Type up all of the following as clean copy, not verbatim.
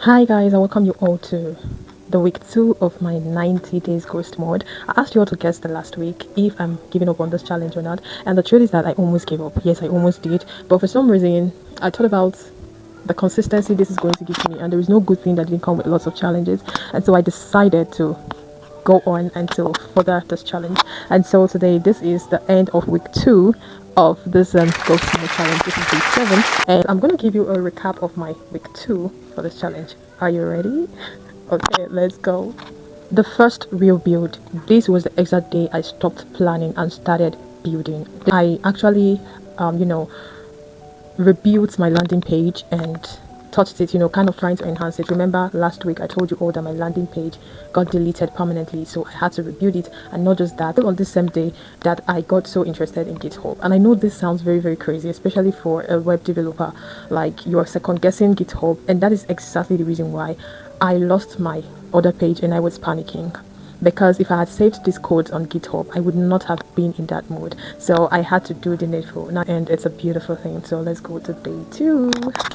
Hi guys, I welcome you all to the week 2 of my 90 days ghost mode. I asked you all to guess the last week if I'm giving up on this challenge or not, and the truth is that I almost gave up. Yes, I almost did, but for some reason I thought about the consistency this is going to give to me, and there is no good thing that didn't come with lots of challenges, and so I decided to go on until further this challenge. And so today, this is the end of week 2 of this ghost mode challenge. This is day 7, and I'm going to give you a recap of my week 2 for this challenge. Are you ready? Okay, let's go. The first real build. This was the exact day I stopped planning and started building. I actually rebuilt my landing page and touched it, kind of trying to enhance it. Remember last week I told you all that my landing page got deleted permanently, so I had to rebuild it. And not just that, on this same day that I got so interested in GitHub. And I know this sounds very, very crazy, especially for a web developer. Like, you're second guessing GitHub, and that is exactly the reason why I lost my other page and I was panicking. Because if I had saved this code on GitHub, I would not have been in that mood. So I had to do the needful, and it's a beautiful thing. So let's go to day 2.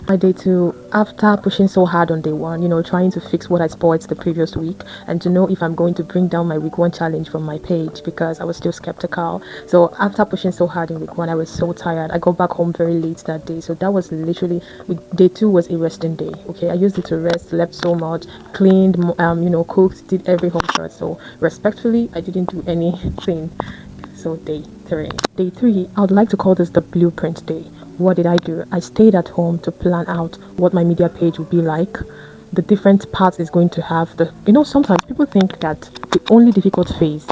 My day 2, after pushing so hard on day 1, trying to fix what I spoiled the previous week, and to know if I'm going to bring down my week 1 challenge from my page, because I was still skeptical. So after pushing so hard in week 1, I was so tired. I got back home very late that day. So that was literally, day 2 was a resting day. Okay, I used it to rest, slept so much, cleaned, cooked, did every home chore. So respectfully, I didn't do anything. So day 3, I would like to call this the blueprint day. What did I do? I stayed at home to plan out what my media page would be like, the different parts it's going to have. Sometimes people think that the only difficult phase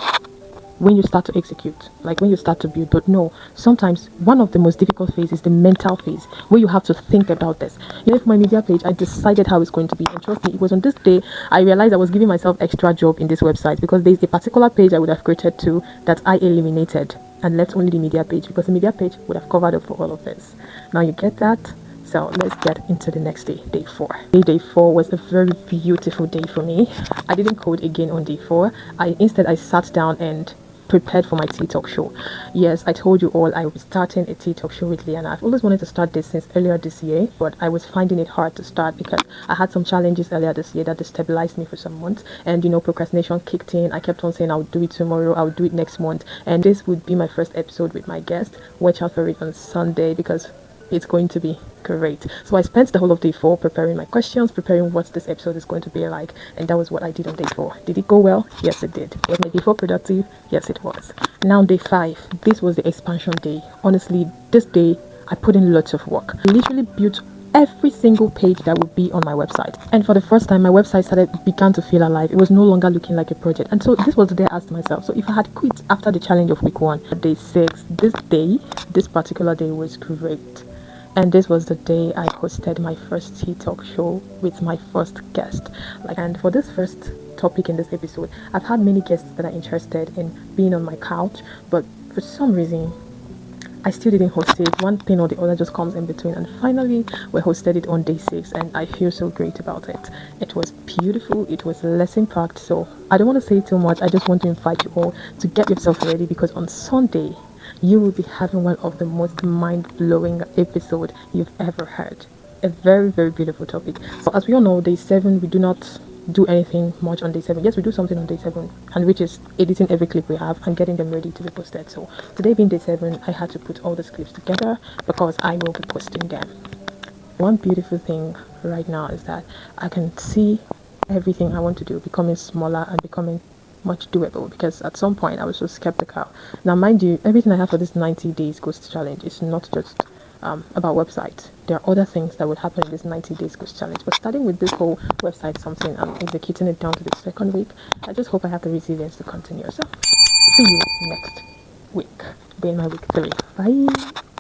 when you start to execute, like when you start to build, but no, sometimes one of the most difficult phases is the mental phase, where you have to think about this. For my media page, I decided how it's going to be, and trust me, it was on this day I realized I was giving myself extra job in this website, because there's a particular page I would have created too that I eliminated and left only the media page, because the media page would have covered up for all of this. Now you get that. So let's get into the next day, day 4. Day 4 was a very beautiful day for me. I didn't code again on day 4. Instead I sat down and prepared for my TikTok show. Yes, I told you all I was starting a TikTok show with Liana. I've always wanted to start this since earlier this year, but I was finding it hard to start because I had some challenges earlier this year that destabilized me for some months, and procrastination kicked in. I kept on saying I'll do it tomorrow, I'll do it next month, and this would be my first episode with my guest. Watch out for it on Sunday, because it's going to be great. So I spent the whole of day 4 preparing my questions, preparing what this episode is going to be like, and that was what I did on day 4. Did it go well? Yes, it did. Was my day 4 productive? Yes, it was. Now day 5, this was the expansion day. Honestly, this day I put in lots of work. I literally built every single page that would be on my website, and for the first time my website began to feel alive. It was no longer looking like a project. And so this was the day I asked myself, so if I had quit after the challenge of week 1, day 6, this particular day was great. And this was the day I hosted my first TikTok show with my first guest. And for this first topic in this episode, I've had many guests that are interested in being on my couch, but for some reason I still didn't host it. One thing or the other just comes in between, and finally we hosted it on day 6, and I feel so great about it. It was beautiful, it was lesson packed. So I don't want to say too much. I just want to invite you all to get yourself ready, because on Sunday you will be having one of the most mind-blowing episodes you've ever heard. A very, very beautiful topic. So as we all know, day 7 we do not do anything much on day 7. Yes, we do something on day 7, and which is editing every clip we have and getting them ready to be posted. So today being day 7, I had to put all these clips together because I will be posting them. One beautiful thing right now is that I can see everything I want to do becoming smaller and becoming much doable, because at some point I was so skeptical. Now mind you, everything I have for this 90 days ghost challenge is not just about website. There are other things that would happen in this 90 days ghost challenge, but starting with this whole website something, I'm executing it down to the 2nd week. I just hope I have the resilience to continue. So see you next week, being my week 3. Bye.